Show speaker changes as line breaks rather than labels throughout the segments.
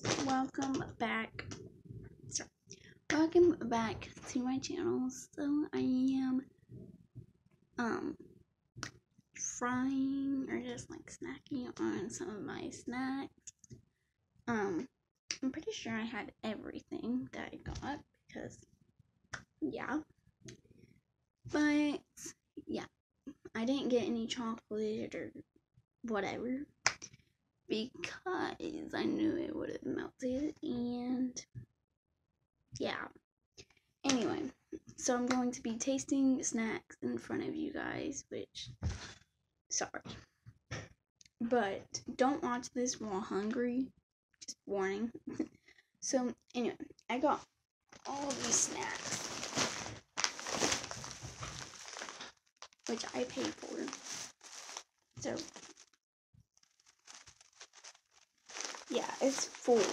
guys, welcome back to my channel. So I am frying or just like snacking on some of my snacks. I'm pretty sure I had everything that I got because but yeah, I didn't get any chocolate or whatever because I knew it would have melted, and yeah. Anyway, so I'm going to be tasting snacks in front of you guys, which, sorry. But don't watch this while hungry, just warning. So anyway, I got all these snacks, which I paid for. So yeah, it's full,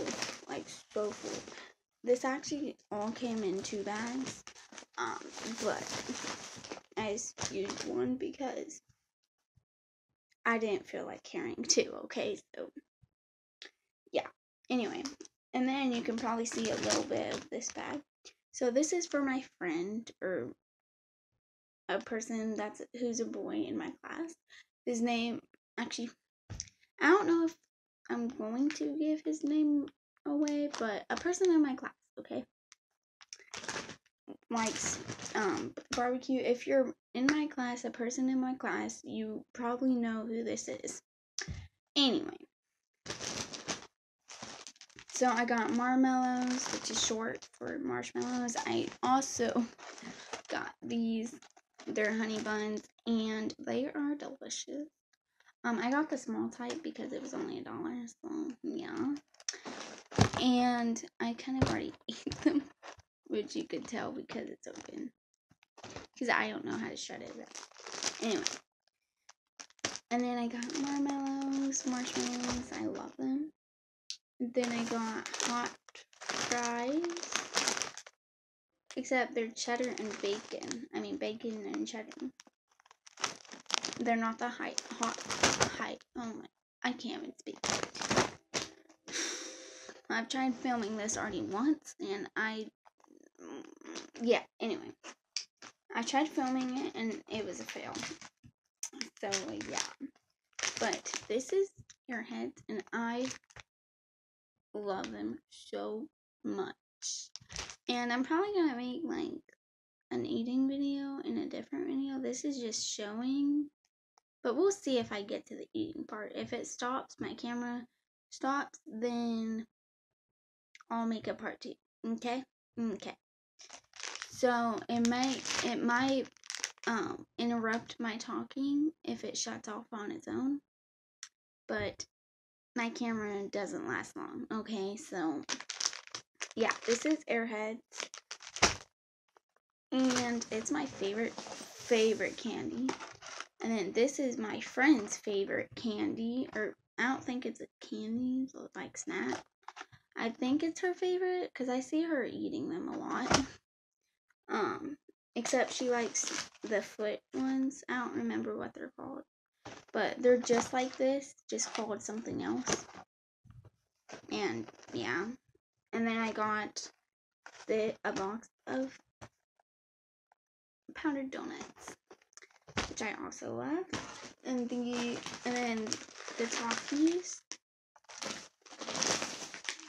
like so full. This actually all came in 2 bags, but I just used one because I didn't feel like carrying 2, okay? So yeah, anyway, and then you can probably see a little bit of this bag. So this is for my friend, or a person who's a boy in my class. His name, actually, I don't know if I'm going to give his name away, but a person in my class, okay, likes barbecue. If you're in my class, a person in my class, you probably know who this is. Anyway, so I got marshmallows, which is short for marshmallows. I also got these. They're honey buns, and they are delicious. I got the small type because it was only $1, so yeah. And I kind of already ate them, which you could tell because it's open. Because I don't know how to shut it up. Anyway. And then I got marshmallows. I love them. Then I got hot fries. Except they're cheddar and bacon. I mean, bacon and cheddar. They're not the hot. Oh my, I can't even speak. I've tried filming this already once, and anyway. I tried filming it, and it was a fail. So, yeah. But this is Airheads, and I love them so much. And I'm probably going to make, like, an eating video in a different video. This is just showing. But we'll see if I get to the eating part. If it stops, my camera stops, then I'll make a part 2. Okay? Okay. So it might interrupt my talking if it shuts off on its own. But my camera doesn't last long. Okay, so yeah, this is Airheads. And it's my favorite candy. And then this is my friend's favorite candy, or I don't think it's a candy, so it's like snack. I think it's her favorite because I see her eating them a lot. Except she likes the foot ones. I don't remember what they're called, but they're just like this, just called something else. And yeah, and then I got a box of powdered donuts, which I also love. And then the Takis,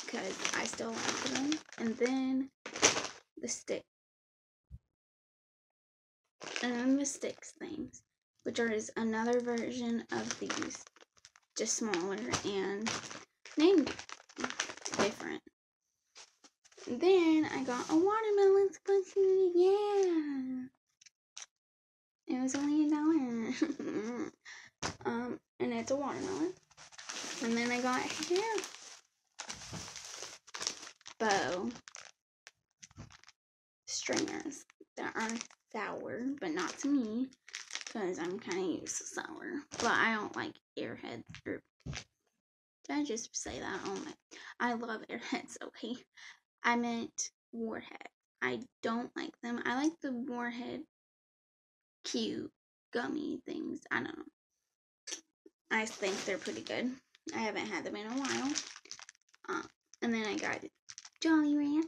because I still like them. And then the stick. And then the sticks things, which are another version of these, just smaller and named different. And then I got a watermelon squishy. Yeah. It was only $1. And it's a watermelon. And then I got hair bow stringers that are sour, but not to me, because I'm kind of used to sour. But I don't like Airheads. Did I just say that? Oh my! I love Airheads. Okay, I meant Warhead. I don't like them. I like the Warhead cute gummy things. I don't know. I think they're pretty good. I haven't had them in a while. And then I got Jolly Ranch.